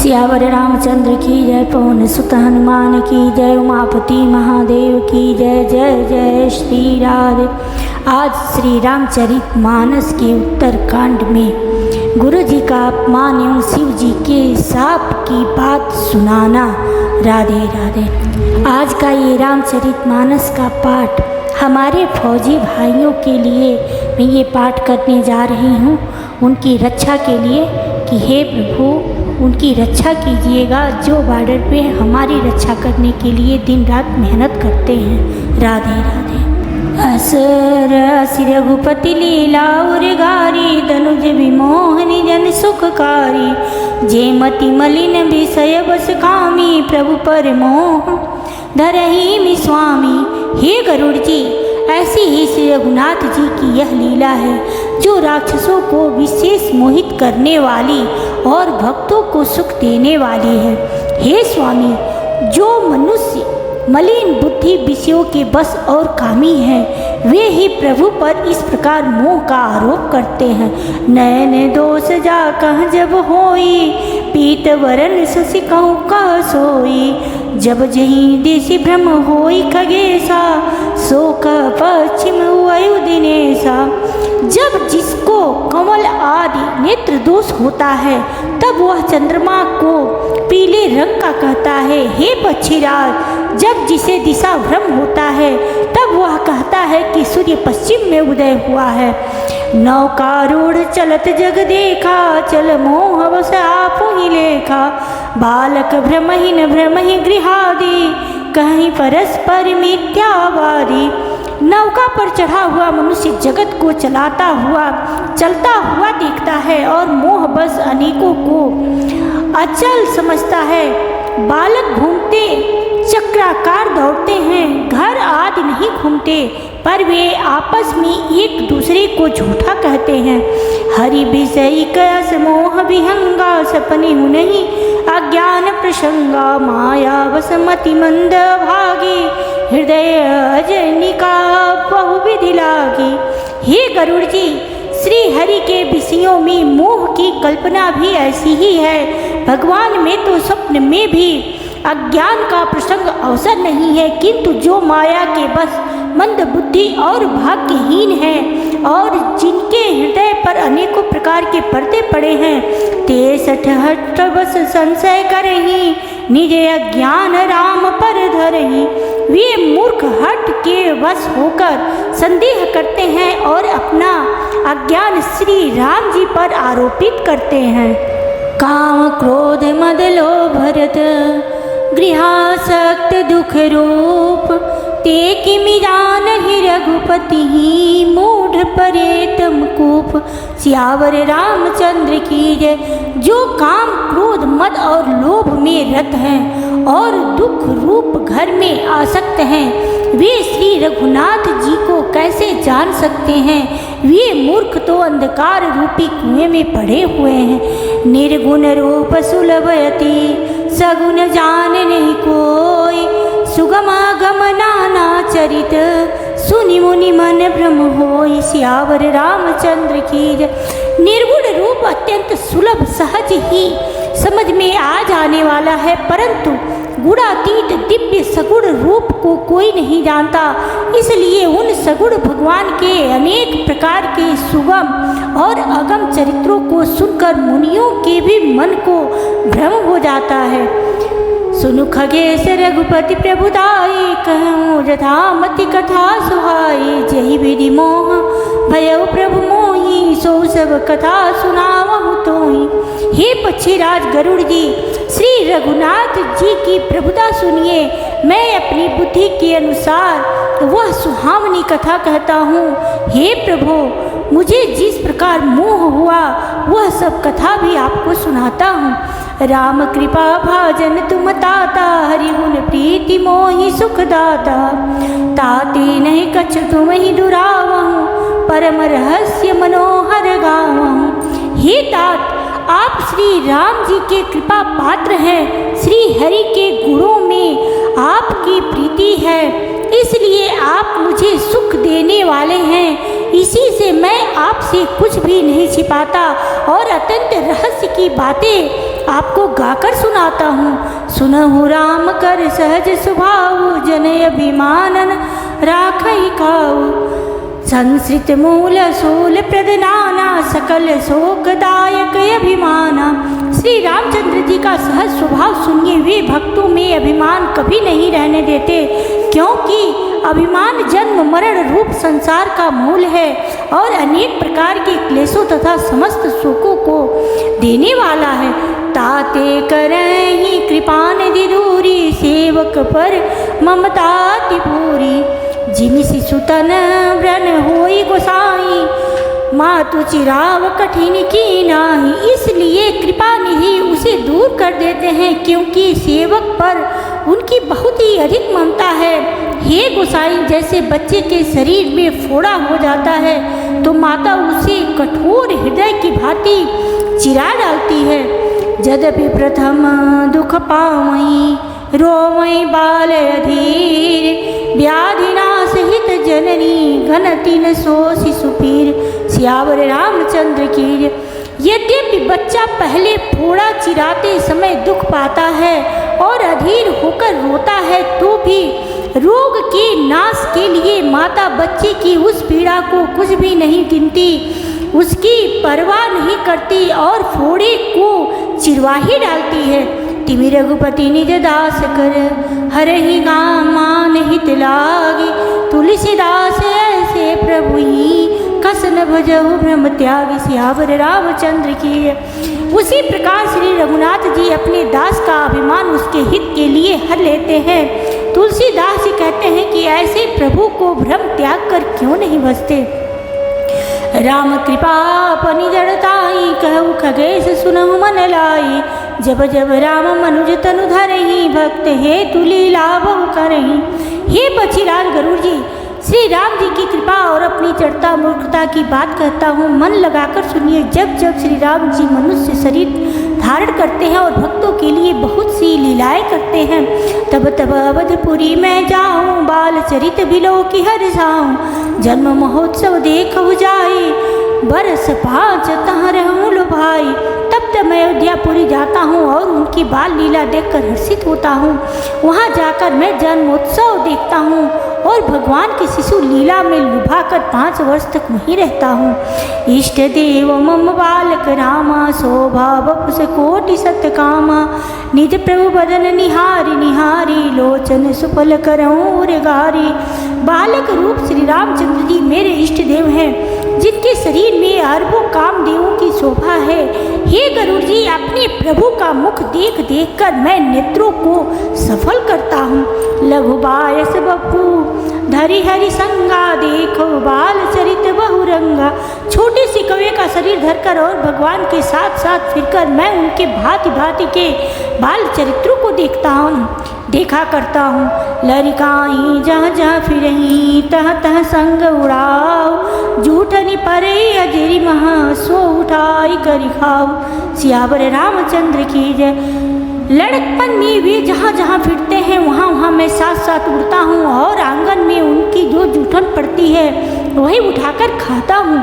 सियावर रामचंद्र की जय, पवन सुत हनुमान की जय, उमापति महादेव की जय। जय जय श्री राधे। आज श्री रामचरित मानस के उत्तरकांड में गुरु जी का अपमान एवं शिव जी के शाप की बात सुनाना। राधे राधे। आज का ये रामचरित मानस का पाठ हमारे फौजी भाइयों के लिए मैं ये पाठ करने जा रही हूँ, उनकी रक्षा के लिए कि हे प्रभु उनकी रक्षा कीजिएगा, जो बॉर्डर पे हमारी रक्षा करने के लिए दिन रात मेहनत करते हैं। राधे राधे। असर असि रघुपति लीला उर्गारी, धनुज विमोहनी जन सुखकारी, जे मति मलिन विषय बस कामी, प्रभु पर मोह धरहि मि स्वामी। हे गरुड़ जी, ऐसी ही श्री रघुनाथ जी की यह लीला है जो राक्षसों को विशेष मोहित करने वाली और भक्तों को सुख देने वाली है। हे स्वामी, जो मनुष्य मलिन बुद्धि विषयों के बस और कामी हैं, वे ही प्रभु पर इस प्रकार मोह का आरोप करते हैं। नयन दोष जा कह जब होई, पीत वरन शशि कहूँ कह सोई, जब जहीं देशी भ्रम होई खगेशा, सो कह पश्चिम वायु दिनेशा। जब जिसको कमल आदि नेत्र दोष होता है, तब वह चंद्रमा को पीले रंग का कहता है। हे पक्षीराज, जब जिसे दिशा भ्रम होता है, तब वह कहता है कि सूर्य पश्चिम में उदय हुआ है। नौकारूढ़ चलत जग देखा, चल मोह बस आप ही लेखा, बालक भ्रमहीन भ्रमहि गृहादि, कहीं परस्पर मिथ्यावादी। नौका पर चढ़ा हुआ मनुष्य जगत को चलता हुआ देखता है और मोह बस अनेकों को अचल समझता है। बालक घूमते चक्राकार दौड़ते हैं, घर आदि नहीं घूमते, पर वे आपस में एक दूसरे को झूठा कहते हैं। हरि विषय कस मोह विहंगा, सपने हूँ नहीं अज्ञान प्रसंगा, माया वसमति मंद भागी, हृदय अजनिका बहुविधि लागी। हे गरुड़ जी, श्री हरि के विषयों में मोह की कल्पना भी ऐसी ही है। भगवान में तो स्वप्न में भी अज्ञान का प्रसंग अवसर नहीं है, किंतु जो माया के बस मंद बुद्धि और भाग्यहीन है और जिनके हृदय पर अनेकों प्रकार के पर्दे पड़े हैं, ते सठ हट बस संशय करही, निज अज्ञान राम पर धरही। वे मूर्ख हट के वश होकर संदेह करते हैं और अपना अज्ञान श्री राम जी पर आरोपित करते हैं। काम क्रोध मद लोभ भरत, गृहासक्त दुख रूप, ते किमि जानहि रघुपति ही, मूढ़ परेतम कूप। सियावर रामचंद्र की जय। जो काम क्रोध मद और लोभ में रत हैं और दुख रूप घर में आसक्त हैं, वे श्री रघुनाथ जी को कैसे जान सकते हैं? वे मूर्ख तो अंधकार रूपी कुएं में पड़े हुए हैं। निर्गुण रूप सुलभयति, सगुण जान नहीं कोई, सुगम गम नाना चरित, सुनि मुनि मन भ्रम होई। सियावर रामचंद्र की जय। निर्गुण रूप अत्यंत सुलभ सहज ही समझ में आ जाने वाला है, परंतु गुणातीत दिव्य सगुण रूप को कोई नहीं जानता। इसलिए उन सगुण भगवान के अनेक प्रकार के सुगम और अगम चरित्रों को सुनकर मुनियों के भी मन को भ्रम हो जाता है। सुनु खगेश रघुपति प्रभुदाई, कहूँ जथामति कथा सुहाई, जहि विधि मोह भयउ प्रभु मोही, सो सब कथा सुनावहु तोहि। हे पक्षीराज गरुड़ जी, श्री रघुनाथ जी की प्रभुता सुनिए। मैं अपनी बुद्धि के अनुसार वह सुहावनी कथा कहता हूँ। हे प्रभु, मुझे जिस प्रकार मोह हुआ वह सब कथा भी आपको सुनाता हूँ। राम कृपा भाजन तुम ताता, हरि गुण प्रीति मोहि सुख दाता, ताते नहीं कछ तुम ही दुरावहु, परम रहस्य मनोहर गावहु। हे तात, आप श्री राम जी के कृपा पात्र हैं। श्री हरि के गुणों में आपकी प्रीति है, इसलिए आप मुझे सुख देने वाले हैं। इसी से मैं आपसे कुछ भी नहीं छिपाता और अत्यंत रहस्य की बातें आपको गाकर सुनाता हूँ। सुनहु राम कर सहज स्वभाव, जन अभिमानन राखई खाऊ। संस्कृत मूल सूल प्रदनाना, सकल शोकदायक अभिमाना। श्री रामचंद्र जी का सहज स्वभाव सुनिए। वे भक्तों में अभिमान कभी नहीं रहने देते, क्योंकि अभिमान जन्म मरण रूप संसार का मूल है और अनेक प्रकार के क्लेशों तथा समस्त सुखों को देने वाला है। ताते करहि कृपा निधि दूरी, सेवक पर ममता ति पूरी। जिमि शिशुतन व्रन होई गोसाई, मातु चिराव कठिन की नाही। इसलिए कृपा निधि उसे दूर कर देते हैं, क्योंकि सेवक पर उनकी बहुत ही अधिक ममता है। हे गोसाई, जैसे बच्चे के शरीर में फोड़ा हो जाता है तो माता उसे कठोर हृदय की भांति चिरा डालती है। यद्यपि प्रथम दुख पावई, रोवई बाल अधीर। व्याधिनाश हित जननी, घनति न सो शिशु पीर। सियावर रामचंद्र की। यद्यपि बच्चा पहले फोड़ा चिराते समय दुख पाता है और अधीर होकर रोता है, तो भी रोग के नाश के लिए माता बच्चे की उस पीड़ा को कुछ भी नहीं गिनती, उसकी परवाह नहीं करती और फोड़े को चिरवा ही डालती है। तिमि रघुपति निज दास कर, हरहि गाम मान हित लागी। तुलसीदास ऐसे प्रभु ही, कसन भजहु ब्रह्म त्यागी। सियावर रामचंद्र की। उसी प्रकार श्री रघुनाथ जी अपने दास का अभिमान उसके हित के लिए हर लेते हैं। तुलसीदास जी कहते हैं कि ऐसे प्रभु को भ्रम त्याग कर क्यों नहीं बसते। राम कृपा अपनी जड़ताई, कहु खगेश सुनहु मन लाई। जब जब राम मनुज तनु धरहि, भक्त हे तुलीला बहु करहि। हे पक्षीराज गरुड़ जी, श्री राम जी की कृपा और अपनी चढ़ता मूर्खता की बात कहता हूँ, मन लगाकर सुनिए। जब जब श्री राम जी मनुष्य शरीर धारण करते हैं और भक्तों के लिए बहुत सी लीलाएं करते हैं, तब तब अवधपुरी में जाऊँ, बाल चरित बिलो की हर जाऊँ। जन्म महोत्सव देखु जाए, बरस 5 तहाँ रहूँ लो भाई। तब तब मैं अयोध्यापुरी जाता हूँ और उनकी बाल लीला देखकर हर्षित होता हूँ। वहाँ जाकर मैं जन्मोत्सव देखता हूँ और भगवान की शिशु लीला में लुभाकर 5 वर्ष तक वहीं रहता हूँ। इष्ट देव मम बालक रामा, शोभा बपुस कोटि सत्य कामा। निज प्रभु बदन निहारी निहारी, लोचन सुफल करऊँ उरगारी। बालक रूप श्री रामचंद्र जी मेरे इष्ट देव हैं, जिनके शरीर में अरबों कामदेवों की शोभा है। हे गरुड़ जी, अपने प्रभु का मुख देख देख कर मैं नेत्रों को सफल करता हूँ। लघु बायस बपू धरि हरि संगा, देखो बाल चरित बहुरंगा। छोटे से कौवे का शरीर धरकर और भगवान के साथ साथ फिरकर मैं उनके भांति भांति के बाल चरित्रों को देखा करता हूँ। लरिकाई जहाँ जहाँ फिरही, तह तह संग उड़ाओ। जूठनी परे अजरी महा, सो उठाई करि खाओ। सियावर रामचंद्र की जय। लड़कपन में वे जहाँ जहाँ फिरते हैं वहाँ वहाँ मैं साथ साथ उड़ता हूँ और आंगन में उनकी जो जूठन पड़ती है वही उठाकर खाता हूँ।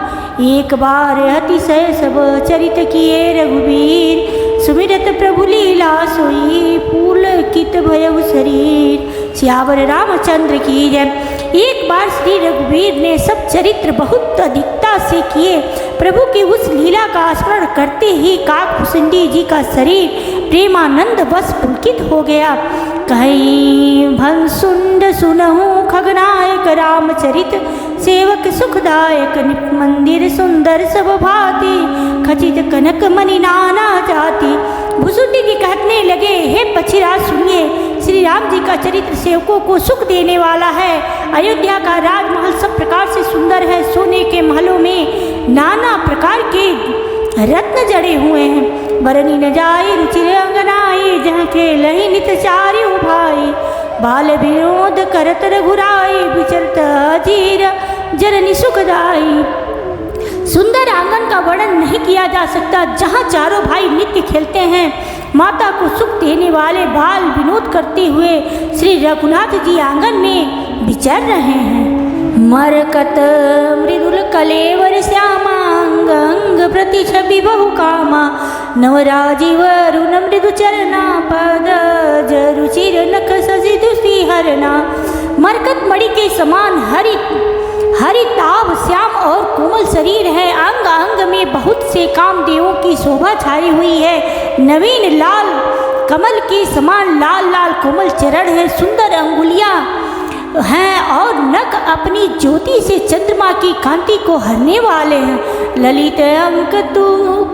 एक बार अतिशय सब चरित किए रघुवीर, सुमिरत प्रभु लीला सोई, पुलकित भयउ शरीर। सियावर रामचंद्र की जय। एक बार श्री रघुवीर ने सब चरित्र बहुत अधिकता से किए। प्रभु की उस लीला का स्मरण करते ही काकभूषुंडी जी का शरीर प्रेमानंद बस पुलकित हो गया। कहीं भंसुंड सुनहु खगनायक, रामचरित सेवक सुखदायक। निप मंदिर सुंदर सब भांति, खचित कनक मणि नाना जाति। भुसुंडी जी कहने लगे, हे पक्षीराज सुनिए, श्री राम जी का चरित्र सेवकों को सुख देने वाला है। अयोध्या का राजमहल सब प्रकार से सुंदर है। सोने के महलों में नाना प्रकार के रत्न जड़े हुए हैं। बरनी न जाए रुचिर अंगनाई, जहाँ खेलहि नित चारि भाई। बाल विनोद करत रघुराई, विचरत अजीर जननी सुखदाई। सुंदर आंगन का वर्णन नहीं किया जा सकता, जहाँ चारों भाई नित्य खेलते हैं। माता को सुख देने वाले बाल विनोद करते हुए श्री रघुनाथ जी आंगन में विचर रहे हैं। मरकत मृदुल कलेवर श्यामा, अंग अंग प्रति छवि बहु कामा। नवराजीव अरुण मृदु चरना, मरकत मणि के समान हरिताभ श्याम और कोमल शरीर है। अंग अंग में बहुत से कामदेवों की शोभा छाई हुई है। नवीन लाल कमल के समान लाल लाल कोमल चरण है। सुंदर अंगुलियां हैं और नख अपनी ज्योति से चंद्रमा की कांति को हरने वाले हैं। ललित अंक तु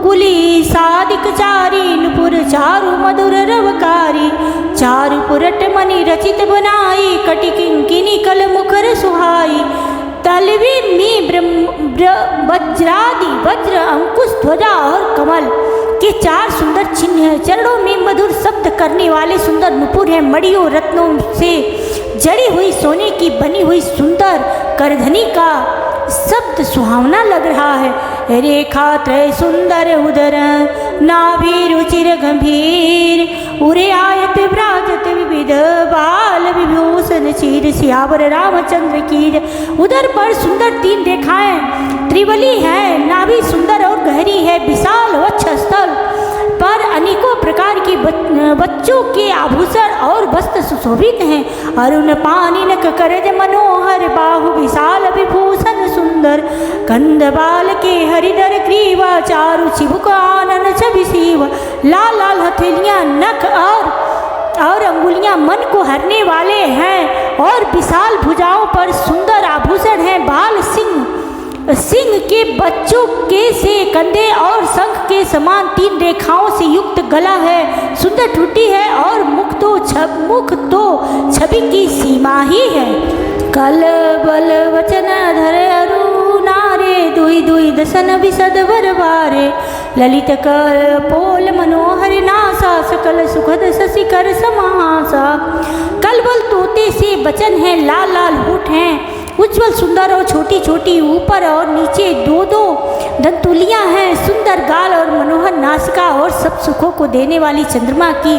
कुली सादिक चारी नुपुर चारु मधुर रवकारी चारु पुरट मणि रचित बनाई कटि किंकिनी कल मुखर सुहाई तलवे में वज्रादि वज्र अंकुश ध्वजा और कमल के 4 सुंदर चिन्ह हैं। चरणों में मधुर शब्द करने वाले सुंदर नुपुर हैं। मड़ियों रत्नों से जड़ी हुई सोने की बनी हुई सुंदर करधनी का शब्द सुहावना लग रहा है। रेखा त्रय सुंदर उदर नाभि रुचिर गंभीर उरे आयत विराजत विविध बाल विभूषण चीर सियावर रामचंद्र की। उदर पर सुंदर 3 रेखाएं त्रिवली है। नाभि सुंदर और गहरी है। विशाल वक्षस्थल पर अनेकों प्रकार के बच्चों के आभूषण और वस्त्र सुशोभित हैं। अरुण पानिनक करज मनोहर बाहु विशाल विभूषण सुंदर कंद बाल के हरिधर ग्रीवा चारु चिबुक आनन छवि शिव। लाल लाल हथेलियां नख और अंगुलियां मन को हरने वाले हैं और विशाल भुजाओं पर सुंदर आभूषण हैं। बाल सिंह के बच्चों के से कंधे और शंख के समान 3 रेखाओं से युक्त गला है। सुंदर ठुड्डी है और मुख तो छवि की सीमा ही है। कल बल वचन धर अरु नारे दुई दुई दसन विशद वर बारे ललित कर पोल मनोहर नासा सकल सुखद शशिकर समासा। कलबल तोते से वचन है। लाल लाल होठ हैं उज्ज्वल सुंदर और छोटी छोटी ऊपर और नीचे 2-2 दंतुलियां हैं। सुंदर गाल और मनोहर नासिका और सब सुखों को देने वाली चंद्रमा की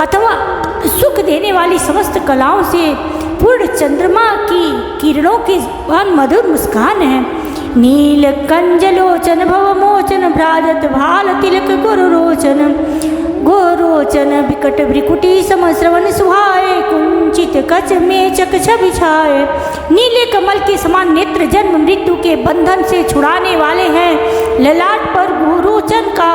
अथवा सुख देने वाली समस्त कलाओं से पूर्ण चंद्रमा की किरणों के मधुर मुस्कान है। नील कंजलोचन भव मोचन भ्राजत भाल तिलक गोरोचन विकट भ्रिकुटी समश्रवण सुहाए कुंचित कच में चक छवि छाए। नीले कमल के समान नेत्र जन्म मृत्यु के बंधन से छुड़ाने वाले हैं। ललाट पर गोरोचन का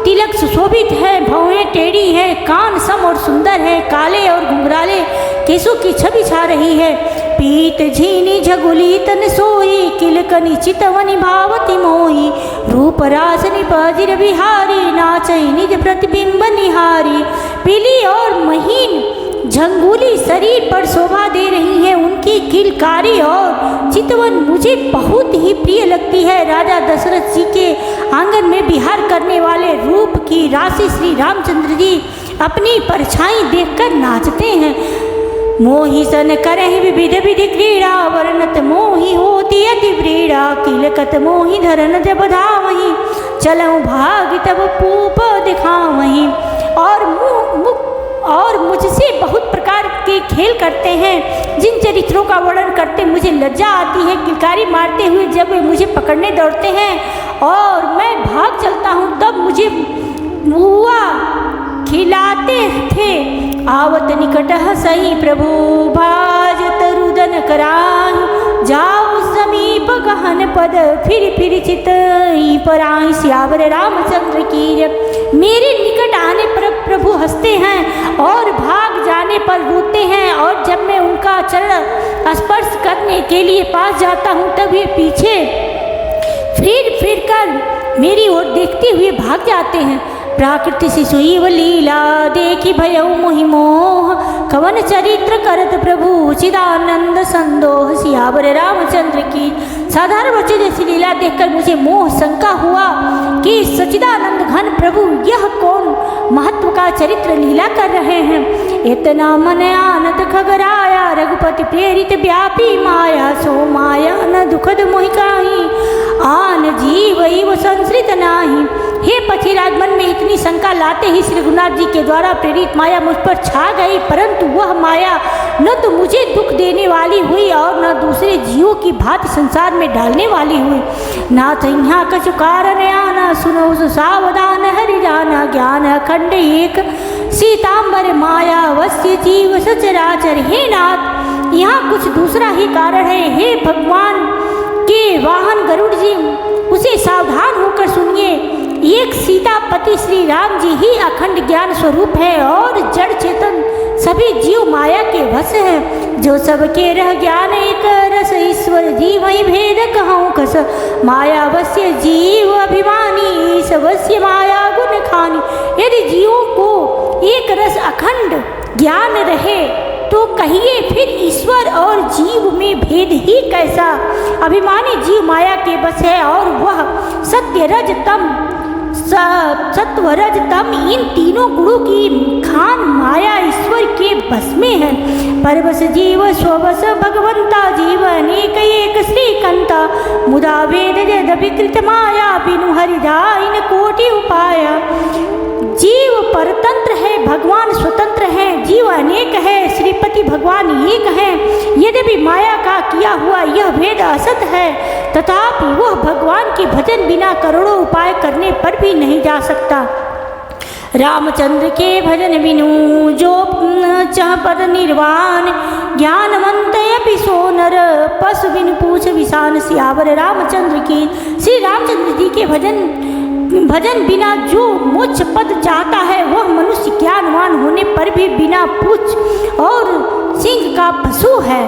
तिलक सुशोभित है। भौहें टेढ़ी है। कान सम और सुंदर है। काले और घुंघराले केसों की छवि छा रही है। पीत झीनी झगुली तन सोई किलकनी चितवनी भावती मोही रूप रासनी बजिर बिहारी नाचई निज प्रतिबिंब निहारी। पीली और महीन झंगुली शरीर पर शोभा दे रही है। उनकी किलकारी और चितवन मुझे बहुत ही प्रिय लगती है। राजा दशरथ जी के आंगन में विहार करने वाले रूप की राशि श्री रामचंद्र जी अपनी परछाई देखकर नाचते हैं। मोहि सन करहि विविध विधि क्रीड़ा वर्णत मोहि होती अति व्रीड़ा किलकत मोहि धरन जब धावहि चलऊँ भाग तब पूप दिखावहि। और मुझसे बहुत प्रकार के खेल करते हैं। जिन चरित्रों का वर्णन करते मुझे लज्जा आती है। किलकारी मारते हुए जब वे मुझे पकड़ने दौड़ते हैं और मैं भाग चलता हूँ तब मुझे मुआ खिलाते थे। आवत निकट सही प्रभु भाजत रुदन कराहि जाओ समीप गहन पद फिर चित पराहि सियावर रामचंद्र की। मेरे निकट आने पर प्रभु हंसते हैं और भाग जाने पर रोते हैं और जब मैं उनका चरण स्पर्श करने के लिए पास जाता हूँ तब ये पीछे फिर कर मेरी ओर देखते हुए भाग जाते हैं। प्राकृति शिशुईव लीला देखी भयउ मोहि मोह कवन चरित्र करत प्रभु चिदानंद संदोह सियावर रामचंद्र की। साधारण बच्चे जैसी लीला देखकर मुझे मोह शंका हुआ कि सचिदानंद घन प्रभु यह कौन महत्व का चरित्र लीला कर रहे हैं। इतना मन आनत खगराया रघुपति प्रेरित व्यापी माया सो माया न दुखद मोहि काहि आन जीव संश्रित नाही। हे पथिराज मन में इतनी शंका लाते ही श्री रघुनाथ जी के द्वारा प्रेरित माया मुझ पर छा गई, परंतु वह माया न तो मुझे दुख देने वाली हुई और न दूसरे जीवों की भांति संसार में डालने वाली हुई। नाथ यहाँ कछु कारण आना सुनो सावधान हरि जाना ज्ञान अखंड एक सीतांबर मायावस्य जीव सचराचर। हे नाथ, यहाँ कुछ दूसरा ही कारण है। हे भगवान के वाहन गरुड़ जी, उसे सावधान होकर सुनिए। एक सीतापति श्री राम जी ही अखंड ज्ञान स्वरूप है और जड़ चेतन सभी जीव माया के वश है। जो सबके रह ज्ञान एक रस, ईश्वर जीव ही भेद कहूँ कस। मायावश्य जीव अभिमानी, सवश्य माया गुण खानी। यदि जीवों को एक रस अखंड ज्ञान रहे तो कहिए फिर ईश्वर और जीव में भेद ही कैसा। अभिमानी जीव माया के बस है और वह सत्य रज तम सत्व रज तम इन तीनों गुणों की खान माया ईश्वर के बस में है। परबस जीव स्वबस भगवंता, जीव अनेक एक श्रीकंता। मुदा वेद जद विकृत माया, बिनु हरिदाइन कोटि उपाया। जीव परतंत्र है, भगवान स्वतंत्र है। जीव अनेक है, श्रीपति भगवान एक है। यद्यपि माया का किया हुआ यह भेद असत है, तथापि वह भगवान के भजन बिना करोड़ों उपाय करने पर भी नहीं जा सकता। रामचंद्र के भजन बिनु जो चाह पद निर्वाण, ज्ञानवंत अपि सो नर, पशु बिनु पूछ विषान। सियावर रामचंद्र की। श्री रामचंद्र जी के भजन बिना जो मोक्ष पद चाहता है, वह मनुष्य ज्ञानवान होने पर भी बिना पूछ और सिंह का पशु है।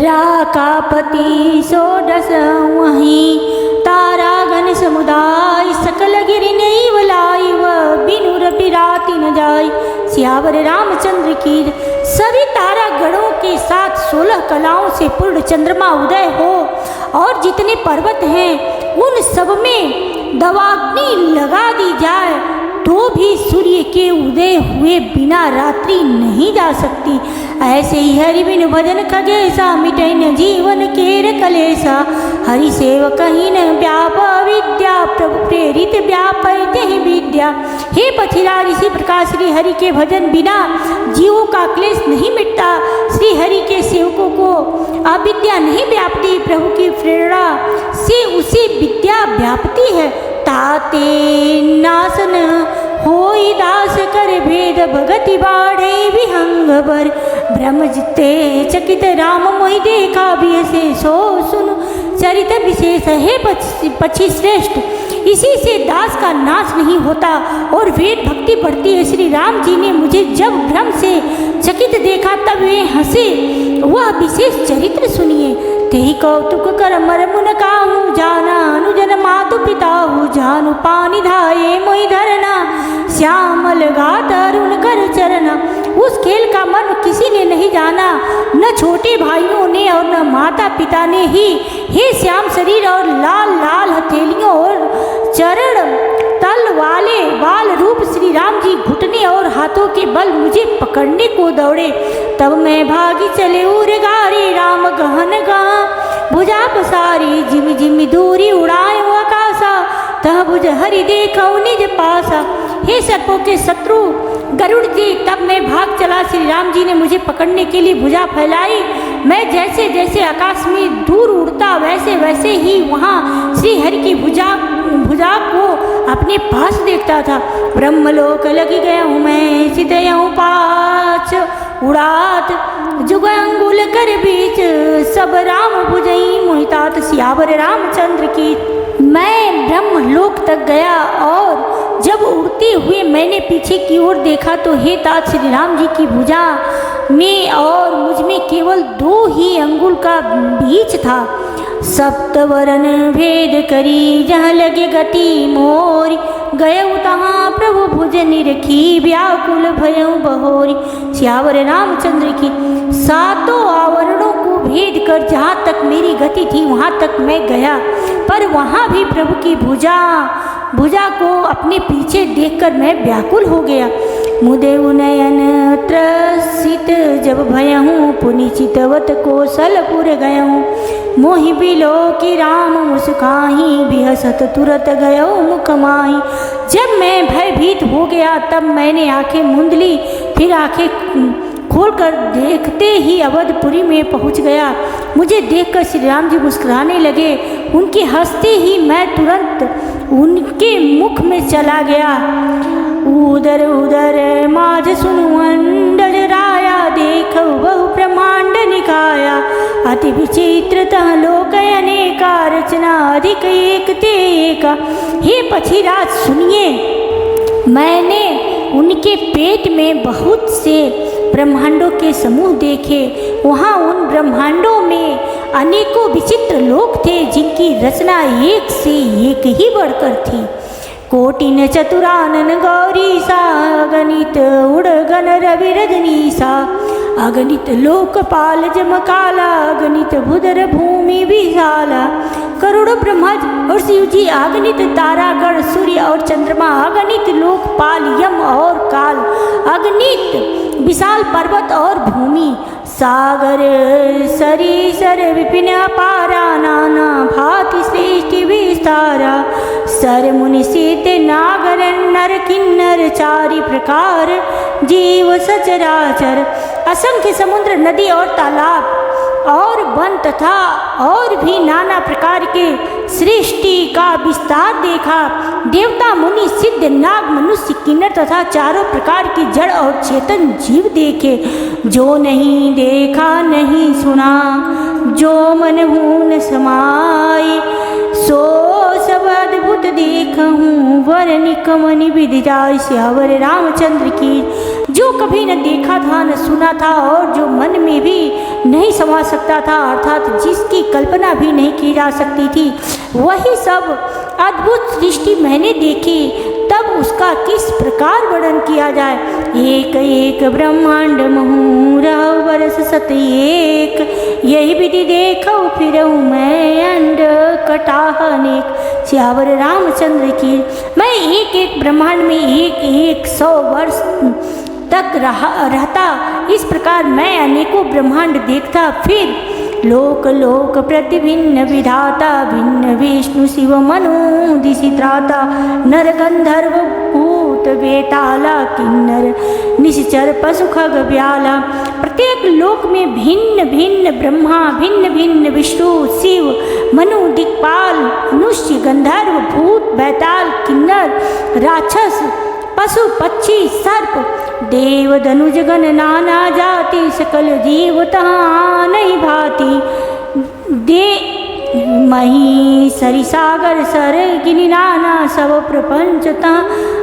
राकापति सोडस वहीं, तारा गण समुदाय। सकल गिरि नैव लाइव, बिनु रवि राति न जाय। सियावर रामचंद्र की। सभी तारा गणों के साथ 16 कलाओं से पूर्ण चंद्रमा उदय हो और जितने पर्वत हैं उन सब में दवाग्नि लगा दी जाए तो भी सूर्य के उदय हुए बिना रात्रि नहीं जा सकती। ऐसे ही हरि बिनु भजन खगेसा, मिटै न जीवन केर कलेसा। हरि सेवक ही न व्याप विद्या, प्रभु प्रेरित व्यापैते ही विद्या। हे पथिराज, इसी प्रकार श्री हरि के भजन बिना जीवों का क्लेश नहीं मिटता। श्री हरि के सेवकों को अविद्या नहीं व्यापती, प्रभु की प्रेरणा से उसे विद्या व्यापती है। ताते नासन होई दास कर भेद, भगति बाढ़े विहंग बर। ब्रह्म जिते चकित राम मोहि देखा, भी से सो सुन चरित विशेष। है पक्षी श्रेष्ठ, इसी से दास का नाश नहीं होता और वेद भक्ति बढ़ती है। श्री राम जी ने मुझे जब भ्रम से चकित देखा तब वे हंसे। वह विशेष चरित्र सुनिए। तेहि कौतुक कर मर मुन काहू, जाना अनुजन मातु पिता हूँ। जानु पानी धाये मोहि धरना, श्यामल घाट अरुण कर चरना। उस खेल का मर्म किसी ने नहीं जाना, न छोटे भाइयों ने और न माता पिता ने ही। हे श्याम शरीर और लाल लाल हथेलियों और चरण तल वाले बाल रूप श्री राम जी घुटने और हाथों के बल मुझे पकड़ने को दौड़े। तब मैं भागी चले उर गारी, राम गहन गहा भुजा पसारी। जिमि जिमि दूरी उड़ायो आकाशा, तह भुज हरि देखौ निज पासा। हे सर्पों के शत्रु गरुड़ जी, तब मैं भाग चला। श्री राम जी ने मुझे पकड़ने के लिए भुजा फैलाई। मैं जैसे जैसे आकाश में दूर उड़ता वैसे वैसे ही वहाँ श्री हरि की भुजा को अपने पास देखता था। ब्रह्मलोक लगी गया हूँ मैं, सितयहूँ पाछ उड़ात। जुग अंगुल कर बीच, सब राम भुजई मोहितात। सियावर रामचंद्र की। मैं ब्रह्मलोक तक गया और जब उड़ते हुए मैंने पीछे की ओर देखा तो हे तात, श्री राम जी की भुजा में और मुझ में केवल 2 ही अंगुल का बीच था। सप्तवरन भेद करी, जहाँ लगे गति मोरी। गयऊ तहाँ प्रभु भुज निरखी, व्याकुल भयऊ बहोरी। सियावर रामचंद्र की। 7 आवरणों को भेद कर जहाँ तक मेरी गति थी वहाँ तक मैं गया, पर वहाँ भी प्रभु की भुजा को अपने पीछे देखकर मैं व्याकुल हो गया। मुदे उनयन त्रसित जब भयहूँ, पुनि चितवत कौशलपुर गयहूँ। मोहि बिलो की राम मुस्काही, बिहसत तुरत गयो मुख माही। जब मैं भयभीत हो गया तब मैंने आंखें मूंद ली, फिर आंखें खोलकर देखते ही अवधपुरी में पहुंच गया। मुझे देखकर श्री राम जी मुस्कुराने लगे। उनके हंसते ही मैं तुरंत उनके मुख में चला गया। उदर उदर माझ सुनु अंडज राया, देख बहु ब्रह्मांड निकाया, अति विचित्रतः लोक अनेका, रचना अधिक एक ते एका। हे पक्षीराज सुनिए, मैंने उनके पेट में बहुत से ब्रह्मांडों के समूह देखे। वहाँ उन ब्रह्मांडों में अनेकों विचित्र लोक थे जिनकी रचना एक से एक ही बढ़कर थी। कोटिन चतुरानन गौरीसा, अगणित उड़गन रवि रजनीसा, अगणित लोकपाल जमकाला, अगणित भूधर भूमि विशाला। करोड़ों ब्रह्मज और शिव जी, अगणित तारागण, सूर्य और चंद्रमा, अगणित लोकपाल यम और काल, अगणित विशाल पर्वत और भूमि, सागर सरीसर विपिन अपारा, नाना भांति सृष्टि विस्तारा। सर मुनि सिद्ध नागर नर किन्नर, चारि प्रकार जीव सचराचर। असंख्य समुद्र, नदी और तालाब और वन तथा और भी नाना प्रकार के सृष्टि का विस्तार देखा। देवता मुनि सिद्ध नाग मनुष्य किन्नर तथा चारों प्रकार की जड़ और चेतन जीव देखे। जो नहीं देखा नहीं सुना, जो मन हून समाये, सो सब अद्भुत देखहूँ, वर्णिक मनि विधि जाय। श्यावर रामचंद्र की। जो कभी न देखा था न सुना था और जो मन में भी नहीं समा सकता था, अर्थात जिसकी कल्पना भी नहीं की जा सकती थी, वही सब अद्भुत सृष्टि मैंने देखी। तब उसका किस प्रकार वर्णन किया जाए। एक एक ब्रह्मांड महूरा वर्ष सत एक, यही विधि देखो फिरऊँ मैं अंड कटाह अनेक। श्यावर रामचंद्र की। मैं एक एक ब्रह्मांड में एक एक 100 वर्ष तक रहता। इस प्रकार मैं अनेकों ब्रह्मांड देखता। फिर लोक लोक प्रतिभिन्न विधाता, भिन्न विष्णु शिव मनु दिशि त्राता, नर गंधर्व भूत बेताला, किन्नर निश्चर पशु खग व्याला। प्रत्येक लोक में भिन्न भिन्न ब्रह्मा, भिन्न भिन्न विष्णु शिव मनु दिक्पाल, मनुष्य गंधर्व भूत बैताल, किन्नर राक्षस, पशु पक्षी सर्प, देव धनुज गण नाना जाति, सकल जीव तहाँ नहीं भांति। दे मही सरि सागर सर गिनी नाना, सब प्रपंच तहाँ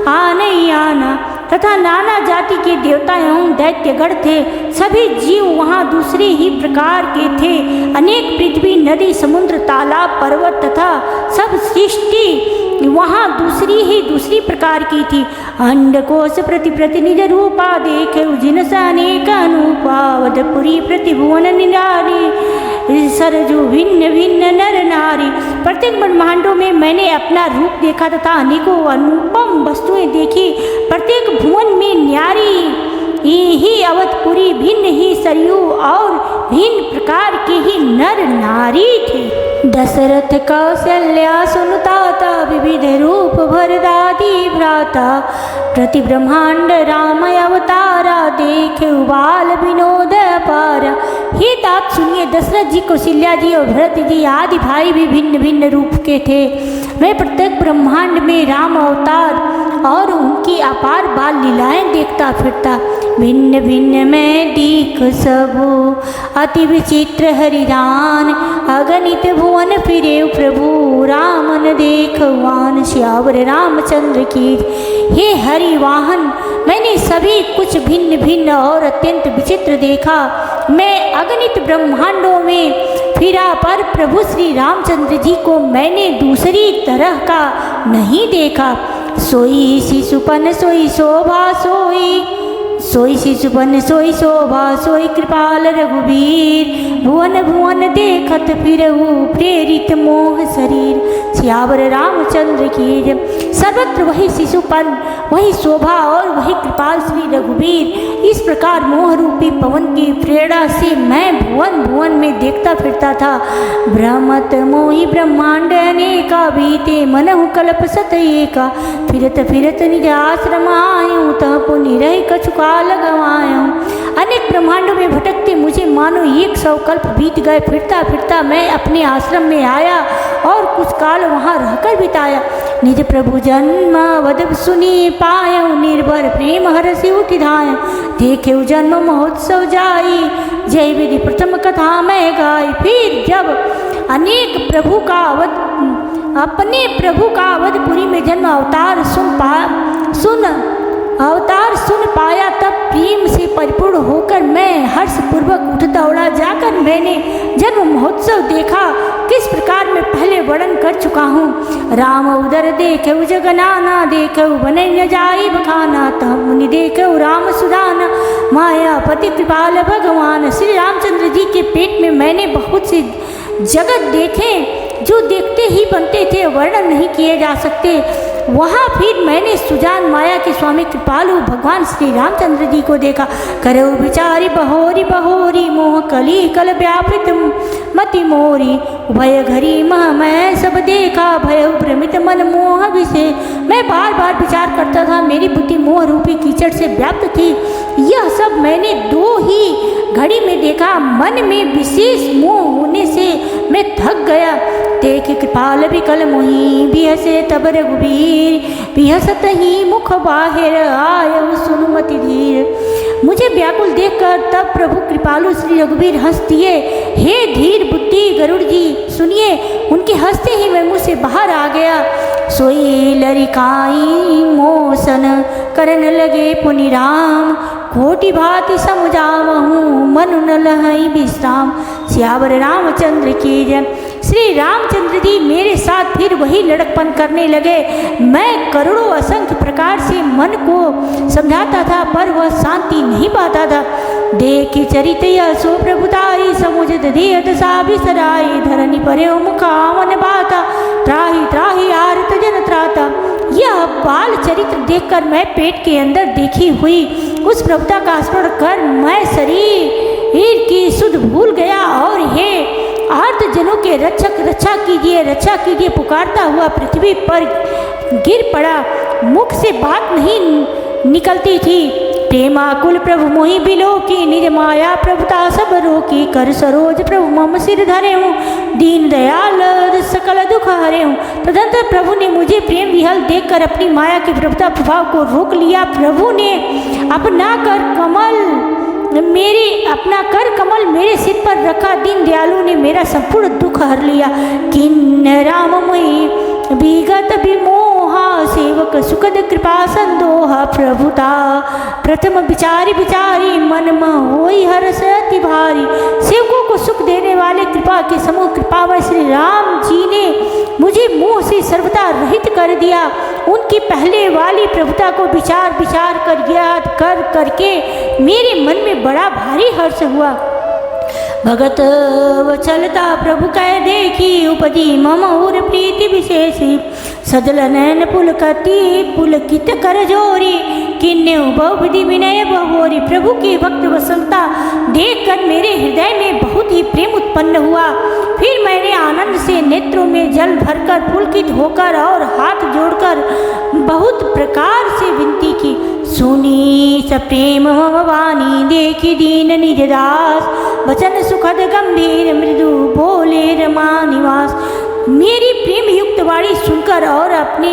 आने आना। तथा नाना जाति के देवता एवं दैत्यगण थे। सभी जीव वहाँ दूसरे ही प्रकार के थे। अनेक पृथ्वी नदी समुद्र तालाब पर्वत तथा सब सृष्टि वहाँ दूसरी प्रकार की थी। अंडकोश प्रति निज रूपा, देखे जिनस अनेक अनुपा, वधपुरी प्रतिभुवन निरारी, सरजु भिन्न भिन्न नर नारी। प्रत्येक ब्रह्मांडों में मैंने अपना रूप देखा तथा अनेकों अनुपम वस्तुएं देखी। प्रत्येक भुवन में न्यारी ही अवधपुरी, भिन्न ही सरयू और भिन्न प्रकार के ही नर नारी थे। दशरथ कौशल्या सुनताता, विविध रूप भरदादी भ्राता, प्रति ब्रह्मांड राम अवतारा, देखे उबाल विनोद पारा। हे तात सुनिए, दशरथ जी कौशल्या जी और भरत जी आदि भाई भी भिन्न भिन्न रूप के थे। मैं प्रत्येक ब्रह्मांड में राम अवतार और उनकी अपार बाल लीलाएं देखता फिरता। भिन्न भिन्न मैं दीख सबो, अति विचित्र हरिरान, अगणित भुवन फिरे प्रभु, रामन देखवान। श्यावर रामचंद्र की। हे हरिवाहन, मैंने सभी कुछ भिन्न भिन्न और अत्यंत विचित्र देखा। मैं अगणित ब्रह्मांडों में फिरा, पर प्रभु श्री रामचंद्र जी को मैंने दूसरी तरह का नहीं देखा। सोई शिशुपन सोई शोभा सोई, सोई शिशुपन सोई शोभा सोई कृपाल रघुवीर, भुवन भुवन देखत फिरहु प्रेरित मोह शरीर। श्यावर रामचंद्र की। सर्वत्र वही शिशुपन, वही शोभा और वही कृपाल श्री रघुवीर। इस प्रकार मोह रूपी पवन की प्रेरणा से मैं भुवन भुवन में देखता फिरता था। भ्रमत मोहि ब्रह्मांड अनेका, बीते मनहु कल्प सत एका, फिरत फिरत निज आश्रम आयूं, तह पुनि रहि कछु काल गवायूं। अनेक ब्रह्मांडों में भटकते मुझे मानो 100 कल्प बीत गए। फिरता फिरता मैं अपने आश्रम में आया और कुछ काल वहाँ रहकर बिताया। निज प्रभु जन्म वद सुनी पायो, निर्भर प्रेम हरसि उठि धाय। देखे जन्म महोत्सव जाई, जय विधि प्रथम कथा मैं गाई। फिर जब अनेक प्रभु का अपने प्रभु का अवधपुरी में जन्म अवतार सुन पाया, तब प्रेम से परिपूर्ण होकर मैं हर्ष पूर्वक उठ दौड़ा। जाकर मैंने जन्म महोत्सव देखा, किस प्रकार मैं पहले वर्णन कर चुका हूँ। राम उदर देखे जगनाना, देखे बनय जाई बखाना। तब मुनि देखे राम सुदाना, मायापति कृपाल भगवान। श्री रामचंद्र जी के पेट में मैंने बहुत से जगत देखे जो देखते ही बनते थे, वर्णन नहीं किए जा सकते। वहाँ फिर मैंने सुजान माया के स्वामी कृपालु भगवान श्री रामचंद्र जी को देखा। करो बिचारी बहोरी बहोरी, मोह कली कल व्यापृत मति मोरी। भय घरी मह मैं सब देखा, भय भ्रमित मन मोह विषे। मैं बार बार विचार करता था, मेरी बुद्धि मोह रूपी कीचड़ से व्याप्त थी। यह सब मैंने 2 ही घड़ी में देखा। मन में विशेष मोह होने से मैं थक गया। देख कृपाल विकल मोही, बिहसे तब रघुबीर। बिहसत ही मुख बाहिर, आयु सुनुमति धीर। मुझे व्याकुल देखकर तब प्रभु कृपालु श्री रघुबीर हंस दिए। हे धीर बुद्धि गरुड़ जी, सुनिए। उनके हंसते ही मैं मुँह से बाहर आ गया। सोई लरिकाई मोसन, करन लगे पुनि राम। कोटि भांति समुझावहु, मनु न लहई विश्राम। सियावर रामचंद्र की जय। श्री रामचंद्र जी मेरे साथ फिर वही लड़कपन करने लगे। मैं करोड़ों असंख्य प्रकार से मन को समझाता था, पर वह शांति नहीं पाता था। देखी चरित यह सो प्रभुताई, समुझत देहत सा बिसराई। धरनी परे मुखावन बाता, त्राहि त्राहि आरत जन त्राता। यह बाल चरित्र देखकर मैं पेट के अंदर देखी हुई उस प्रभुता का स्मरण कर मैं शरीर की सुध भूल गया और हे आर्त जनों के रक्षक, रक्षा कीजिए पुकारता हुआ पृथ्वी पर गिर पड़ा। मुख से बात नहीं निकलती थी। प्रेमाकुल प्रभु मोहि बिलो की, निज माया प्रभुता सब रोकी। कर सरोज प्रभु मम सिर धरे हूँ, दीन दयाल सकल दुख हरे हूँ। तदंतर प्रभु ने मुझे प्रेम विहल देखकर अपनी माया के प्रभुता प्रभाव को रोक लिया। प्रभु ने अपना कर कमल मेरे सिर पर रखा। दीन दयालु ने मेरा संपूर्ण दुख हर लिया। किन्न राममयी विगत विमोहा, सेवक सुखद कृपा संदोहा। प्रभुता प्रथम विचारी मन में होई हर्ष अति भारी। सेवकों को सुख देने वाले कृपा के समूह कृपामय श्री राम जी ने मुझे मोह से सर्वथा रहित कर दिया। उनकी पहले वाली प्रभुता को विचार कर याद करके मेरे मन में बड़ा भारी हर्ष हुआ। भगत वचलता प्रभु कह देखी, उपजी मम उर प्रीति विशेषी। सजल नैन पुलकित कर जोरी, किन्ने बहुविधि विनय बहोरी। प्रभु की भक्त वसलता देखकर मेरे हृदय में बहुत ही प्रेम उत्पन्न हुआ। फिर मैंने आनंद से नेत्रों में जल भरकर पुलकित होकर और हाथ जोड़कर बहुत प्रकार से विनती की। सुनी सप्रेम वाणी, देखी दीन निज दास। वचन सुखद गंभीर, मृदु बोले रमा निवास। मेरी प्रेम युक्त वाणी सुनकर और अपने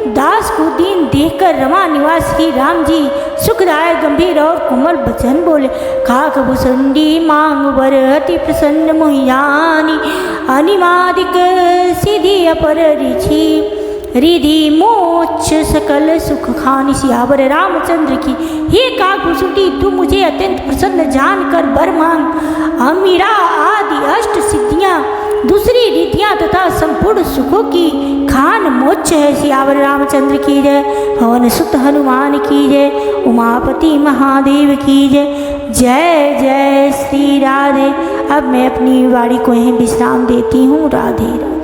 दास को दीन देखकर रमा निवास श्री राम जी सुखदायक गंभीर और कोमल वचन बोले। खाक भुसंडी मांग वर, अति प्रसन्न मोहियानी। अनिमादिक सिद्धि अपर रिछी, रिधि मोक्ष सकल सुख खानी। सियावर रामचंद्र की। हे काकभूषुंडी, तू मुझे अत्यंत प्रसन्न जानकर वर मांग। अमीरा आदि अष्ट सिद्धियां, दूसरी रिधियां तथा संपूर्ण सुखों की खान मोक्ष है। सियावर रामचंद्र की जय। पवन सुत हनुमान की जय। उमापति महादेव की जय। जय जय श्री राधे। अब मैं अपनी वाणी को यहीं विश्राम देती हूँ। राधे राधे।